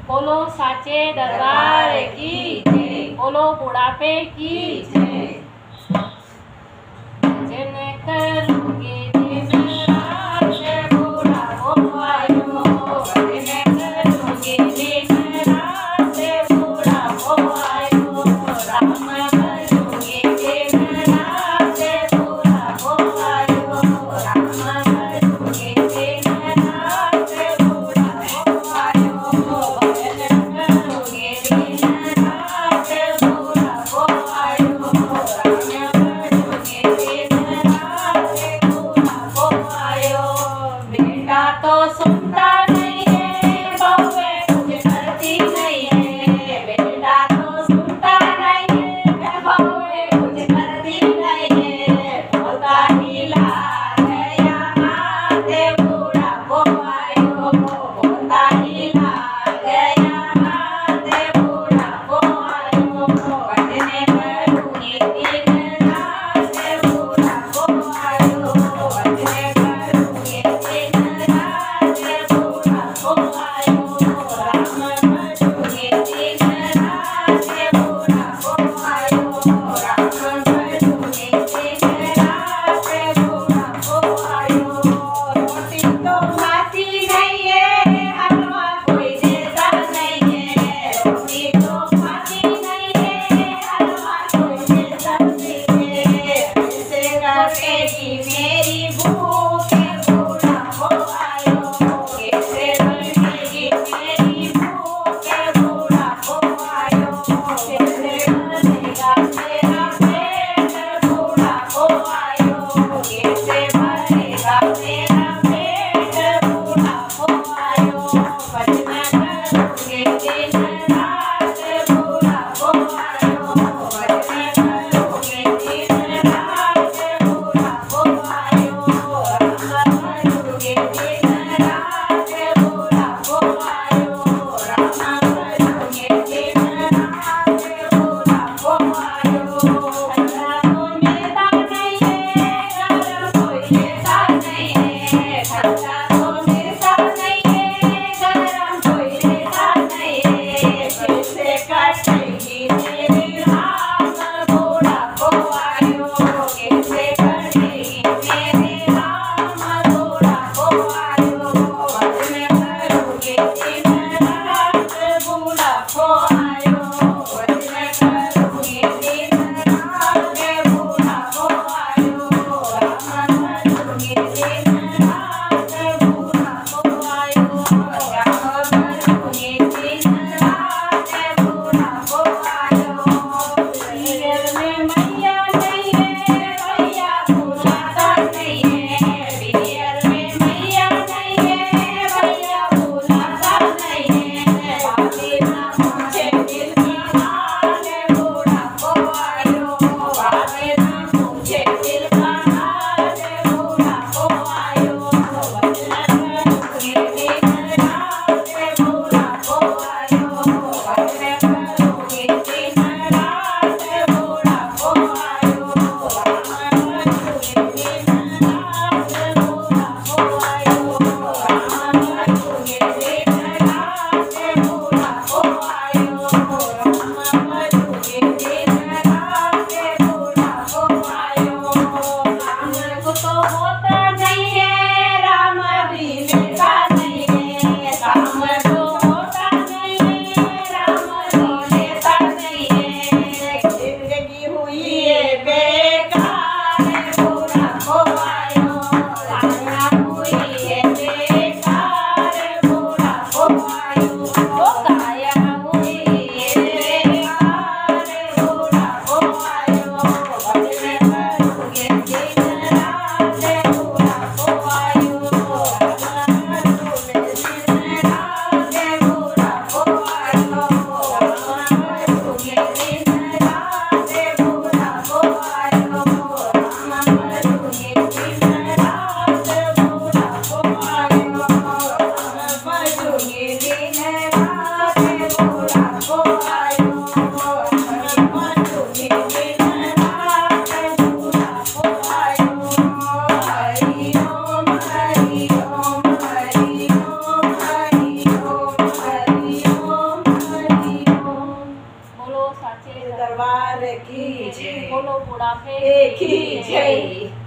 बोलो साचे दरबार की जय। बोलो बुढ़ापे की जय। भजन करोगे दिन रात बुढ़ापो आयो। भजन करोगे दिन रात बुढ़ापो आयो। राम भजोगे दिन रात बुढ़ापो आयो। राम भजोगे दिन रात बुढ़ापो आयो। भजन करोगे दिन रात बुढ़ापो आयो। राम भजोगे दिन रात बुढ़ापो आयो। बेटा तो सुनता नहीं है, बहुए कुछ करती नहीं है। बेटा तो सुनता नहीं है, बहुए कुछ करती नहीं है। पोता हिला गया हाथ बुढ़ापो आयो। पोता हिला गया हाथ बुढ़ापो आयो। भजन करूंगी दिन रात बुढ़ापो आयो। भजन करूंगी दिन रात बुढ़ापो आयो। राम भजोगे दिन रात बुढ़ापो आयो। राम भजोगे दिन रात बुढ़ापो आयो। रोटी तो खाती नहीं है, हलवा कोई देता नहीं है। रोटी तो खाती नहीं है, हलवा कोई देता नहीं है। कैसे कटेगी मेरी भूख बुढ़ापो आयो। कैसे कटेगी मेरी भूख बुढ़ापो आयो। कैसे भरेगा मेरा पेट बुढ़ापो आयो। कैसे भरेगा मेरा पेट बुढ़ापो आयो। भजन करोगे दिन रात बुढ़ापो आयो। भजन करोगे दिन रात बुढ़ापो आयो। राम भजोगे दिन रात बुढ़ापो आयो। राम भजोगे दिन रात बुढ़ापो आयो। ठंडा तो मिलता नहीं है, गरम कोई देता नहीं है। ठंडा तो मिलता नहीं है, गरम कोई देता नहीं है। कैसे कटेगी मेरी राम बुढ़ापो आयो। कैसे कटेगी मेरी राम बुढ़ापो आयो। भजन करोगे दिन रात बुढ़ापो आयो। भजन करोगे दिन रात बुढ़ापो आयो। राम भजोगे दिन रात बुढ़ापो आयो। राम भजोगे दिन रात बुढ़ापो आयो। पियर में मैया नहीं है, भैया बुलाता नहीं है। पियर में मैया नहीं है, भैया बुलाता नहीं है। बाबे ना पूछे दिल की हाल बुढ़ापो आयो। बाबे ना पूछे दिल का हाल बुढ़ापो आयो। भजन करोगे दिन रात बुढ़ापो आयो। भजन करोगे दिन रात बुढ़ापो आयो। राम भजोगे दिन रात बुढ़ापो आयो। राम भजोगे दिन रात बुढ़ापो आयो। राम भजोगे दिन रात बुढ़ापो आयो। राम को तो होता नहीं है, राम भी लेता नहीं है। राम को होता नहीं है, राम भी लेता नहीं है। जिंदगी हुई है बेकार बुढ़ापो आयो। काया हुई है बेकार बुढ़ापो आयो। काया हुई है बेकार बुढ़ापो आयो। भजन करोगे दिन रात बुढ़ापो आयो। राम भजोगे दिन रात बुढ़ापो आयो। राम भजोगे दिन रात बुढ़ापो आयो। राम भजोगे दिन रात बुढ़ापो आयो। राम भजोगे दिन रात बुढ़ापो आयो। राम भजोगे दिन रात बुढ़ापो आयो। हरि ओम हरि ओम हरि ओम हरि ओम हरि ओम। सच्चे दरबार की जय। बोलो बुढ़ापे की जय।